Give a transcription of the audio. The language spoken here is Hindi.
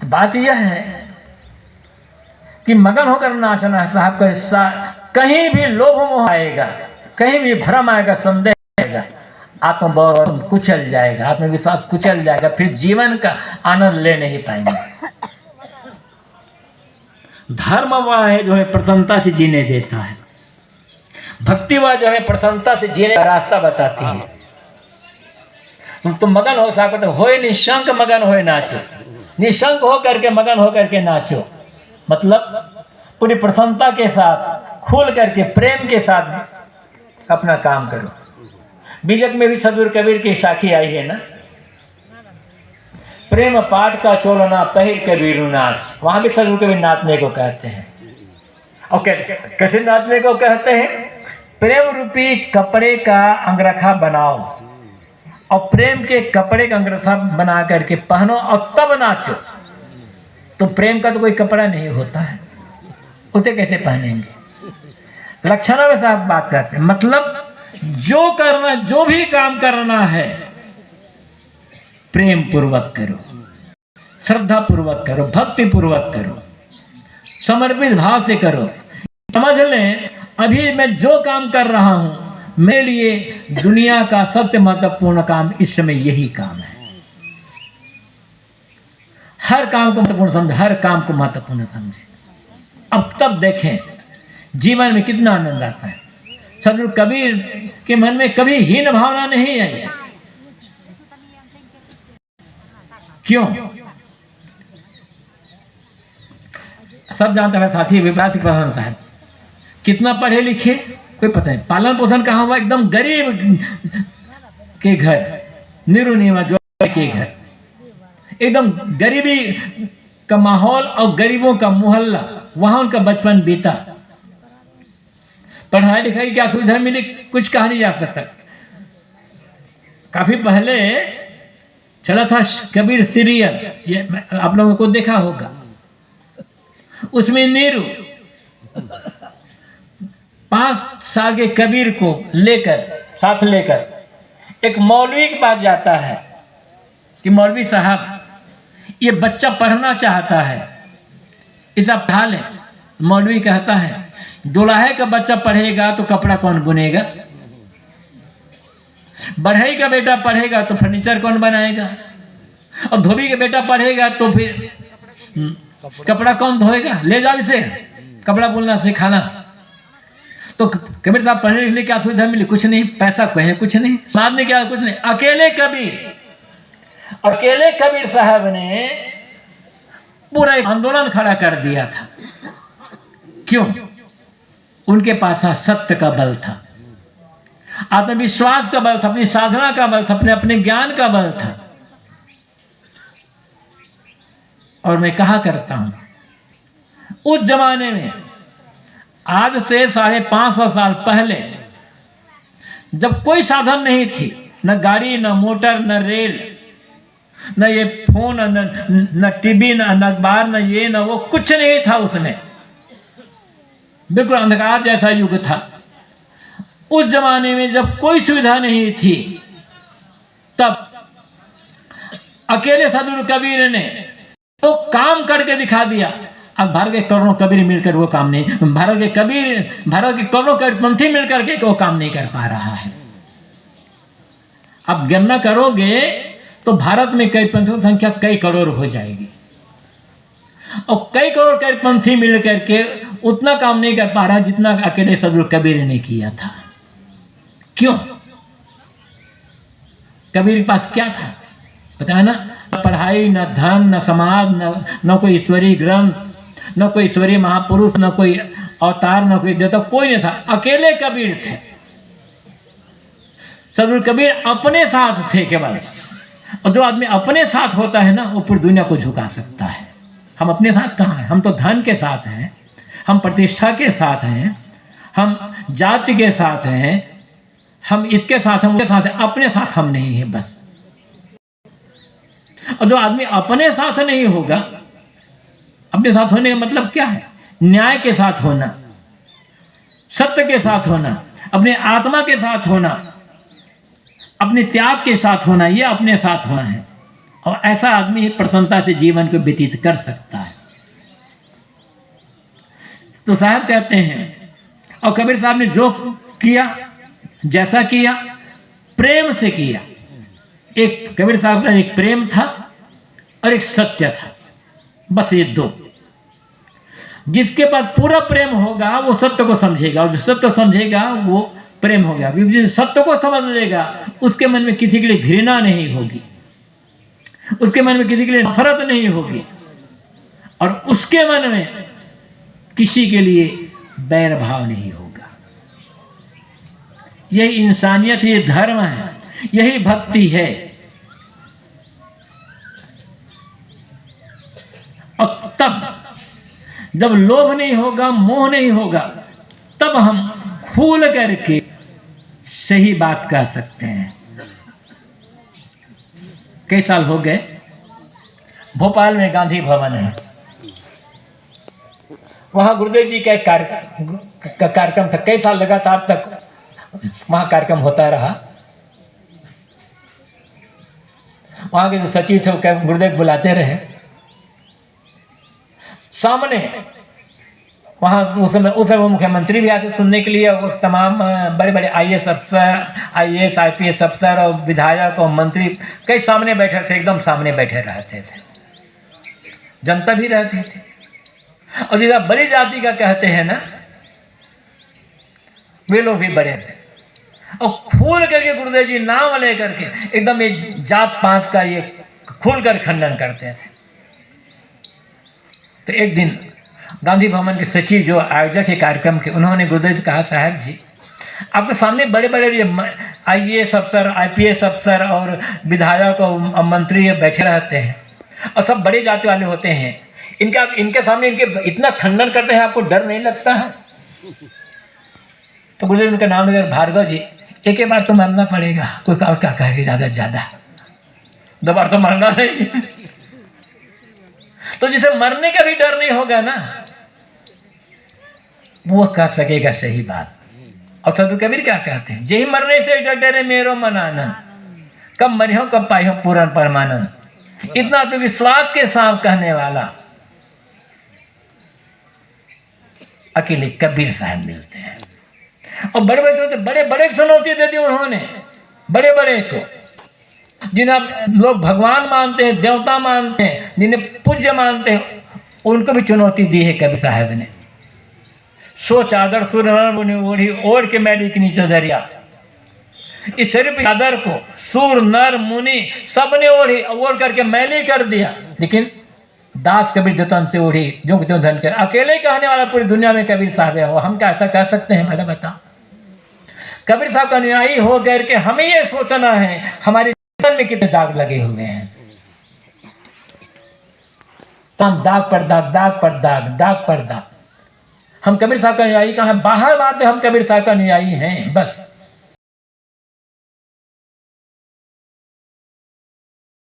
बात यह है कि मगन होकर नाचना है साहब का। कहीं भी लोभ मोह आएगा, कहीं भी भ्रम आएगा, संदेह आएगा, आत्मबल कुचल जाएगा, आत्मविश्वास कुचल जाएगा, फिर जीवन का आनंद ले नहीं पाएंगे। धर्म वह है जो हमें प्रसन्नता से जीने देता है, भक्ति वह जो हमें प्रसन्नता से जीने का रास्ता बताती है। तुम मगन हो साहब तो होए निशंक मगन होए नाचो, निशंक हो करके मगन हो करके नाचो, मतलब पूरी प्रसन्नता के साथ खुल करके प्रेम के साथ अपना काम करो। बीजक में भी सदगुरु कबीर की साखी आई है ना, प्रेम पाठ का चोलना पहिर कबीर नाच। वहां भी सदगुरु कबीर नाचने को कहते हैं। और कैसे नाचने को कहते हैं? प्रेम रूपी कपड़े का अंगरखा बनाओ और प्रेम के कपड़े का अंगरखा बना करके पहनो और तब नाचो। तो प्रेम का तो कोई कपड़ा नहीं होता है, उसे कैसे पहनेंगे? लक्षणों में साफ बात करते हैं, मतलब जो करना, जो भी काम करना है प्रेम पूर्वक करो, श्रद्धा पूर्वक करो, भक्ति पूर्वक करो, समर्पित भाव से करो। समझ लें अभी मैं जो काम कर रहा हूं मेरे लिए दुनिया का सबसे महत्वपूर्ण काम इस समय यही काम है। हर काम को महत्वपूर्ण समझे, हर काम को महत्वपूर्ण समझे। अब तब देखें जीवन में कितना आनंद आता है। सदगुरु कबीर के मन में कभी हीन भावना नहीं आई। क्यों? सब जानते हैं साथी विकास प्रधान साहब कितना पढ़े लिखे कोई पता नहीं, पालन पोषण कहाँ हुआ? एकदम गरीब के घर, निरुनिमा जो के घर, एकदम गरीबी का माहौल और गरीबों का मोहल्ला, वहां उनका बचपन बीता। पढ़ाई लिखाई की सुविधा मिली कुछ कहा नहीं जा सकता। काफी पहले चला था कबीर सीरियल, ये आप लोगों को देखा होगा। उसमें नीरू 5 साल के कबीर को लेकर, साथ लेकर एक मौलवी के पास जाता है कि मौलवी साहब ये बच्चा पढ़ना चाहता है, इसे आप पढ़ा लें। मौलवी कहता है दुल्हे का बच्चा पढ़ेगा तो कपड़ा कौन बुनेगा, बढ़ई का बेटा पढ़ेगा तो फर्नीचर कौन बनाएगा, और धोबी का बेटा पढ़ेगा तो फिर कपड़ा कौन धोएगा, ले जाओ इसे कपड़ा बुनना सिखाना। तो कबीर साहब पढ़ने लिखने क्या सुविधा मिली? कुछ नहीं, पैसा कहे कुछ नहीं, समाज ने क्या कुछ नहीं। अकेले कबीर साहब ने पूरा एक आंदोलन खड़ा कर दिया था। क्यों? उनके पास सत्य का बल था, आत्मविश्वास का बल था, अपनी साधना का बल था, अपने ज्ञान का बल था। और मैं कहा करता हूं उस जमाने में, आज से 550 साल पहले, जब कोई साधन नहीं थी, न गाड़ी, न मोटर, न रेल, न ये फोन, न टीवी, न अखबार, न ये न वो, कुछ नहीं था उसमें। बिल्कुल अंधकार जैसा युग था। उस जमाने में जब कोई सुविधा नहीं थी, तब अकेले सदगुरु कबीर ने तो काम करके दिखा दिया। अब भारत के करोड़ों कबीर मिलकर वो काम नहीं, भारत के करोड़ों कबीरपंथी मिलकर के वो काम नहीं कर पा रहा है। अब गणना करोगे तो भारत में कबीरपंथियों की संख्या कई करोड़ हो जाएगी, और कई करोड़ कबीरपंथी मिलकर के उतना काम नहीं कर पा रहा जितना अकेले सदगुरु कबीर ने किया था। क्यों? कबीर के पास क्या था पता है ना? न पढ़ाई, न धन, न समाज, न कोई ईश्वरीय ग्रंथ, न कोई ईश्वरीय महापुरुष, न कोई अवतार, न कोई देवता, कोई नहीं था। अकेले कबीर थे। सदगुरु कबीर अपने साथ थे केवल। और जो आदमी अपने साथ होता है ना, वो पूरी दुनिया को झुका सकता है। हम अपने साथ कहाँ हैं? हम तो धन के साथ हैं, हम प्रतिष्ठा के साथ हैं, हम जाति के साथ हैं, हम इसके साथ हैं, उनके साथ हैं, अपने साथ हम नहीं हैं बस। और जो आदमी अपने साथ नहीं होगा, अपने साथ होने का मतलब क्या है? न्याय के साथ होना, सत्य के साथ होना, अपने आत्मा के साथ होना, अपने त्याग के साथ होना, ये अपने साथ होना है। और ऐसा आदमी ही प्रसन्नता से जीवन को व्यतीत कर सकता है। तो साहब कहते हैं, और कबीर साहब ने जो किया, जैसा किया, प्रेम से किया। एक कबीर साहब का एक प्रेम था और एक सत्य था, बस ये दो। जिसके पास पूरा प्रेम होगा वो सत्य को समझेगा, और जो सत्य समझेगा वो प्रेम हो गया। जिस सत्य को समझ लेगा उसके मन में किसी के लिए घृणा नहीं होगी, उसके मन में किसी के लिए नफरत नहीं होगी, और उसके मन में किसी के लिए बैर भाव नहीं होगा। यही इंसानियत, ये धर्म है, यही भक्ति है। और तब जब लोभ नहीं होगा, मोह नहीं होगा, तब हम खुल करके सही बात कह सकते हैं। कई साल हो गए, भोपाल में गांधी भवन है, वहां गुरुदेव जी का एक कार्यक्रम था। कई साल लगातार तक वहां कार्यक्रम होता रहा। वहां के जो सचिव थे वो गुरुदेव बुलाते रहे। सामने वहाँ उस समय मुख्यमंत्री भी आते सुनने के लिए, वो तमाम बड़े बड़े आईएएस अफसर, आईएएस आईपीएस अफसर और विधायक और मंत्री कई सामने बैठे थे, एकदम सामने बैठे रहते थे। जनता भी रहती थी। और जिस बड़ी जाति का कहते हैं ना, वे लोग भी बड़े थे। और खोल करके गुरुदेव जी नाम ले करके एकदम ये जात पात का ये खोल कर खंडन करते थे। तो एक दिन गांधी भवन के सचिव जो आयोजक है कार्यक्रम के, उन्होंने गुरुदेव से कहा, साहब जी आपके सामने बड़े बड़े आईएएस अफसर, आईपीएस अफसर और विधायक और मंत्री बैठे रहते हैं, और सब बड़े जाति वाले होते हैं, इनके सामने इनके इतना खंडन करते हैं, आपको डर नहीं लगता है? तो गुरुदेव उनका नाम लेकर, भार्गव जी एक ही बार तो मरना पड़ेगा, कोई और क्या कहेगा, ज़्यादा से ज़्यादा 2 बार तो मरना नहीं। तो जिसे मरने का भी डर नहीं होगा ना, वो कह सकेगा सही बात। और सदगुरु कबीर क्या कहते हैं, जही मरने से डरे मेरो मन आनंद, कब मरियो कब पाइयो पूर्ण परमानंद। इतना तो विश्वास के साथ कहने वाला अकेले कबीर साहब मिलते हैं। और बड़े बड़े चुनौती देती उन्होंने, बड़े बड़े को, जिन्हें लोग भगवान मानते हैं, देवता मानते हैं, जिन्हें पूज्य मानते हैं, उनको भी चुनौती दी है कबीर साहब ने। सो चादर सुर मुनि ओढ़ी ओढ़ के मैली के नीचे दरिया। इस शरीर की चादर को सूर नर मुनि सबने ओढ़ करके मैली कर दिया, लेकिन दास कबीर जतन से ओढ़ी जो क्यों धन कर। अकेले कहने वाला पूरी दुनिया में कबीर साहब है, वो हम क्या ऐसा कह सकते हैं? मैंने बताओ, कबीर साहब का अनुयायी हो करके हमें ये सोचना है हमारे जीवन में कितने दाग लगे हुए हैं। तो हम दाग पर दाग, दाग पर दाग, दाग पर दाग। हम कबीर साहब का अनुयायी कहाँ? बाहर बात है हम कबीर साहब का अनुयायी हैं, बस।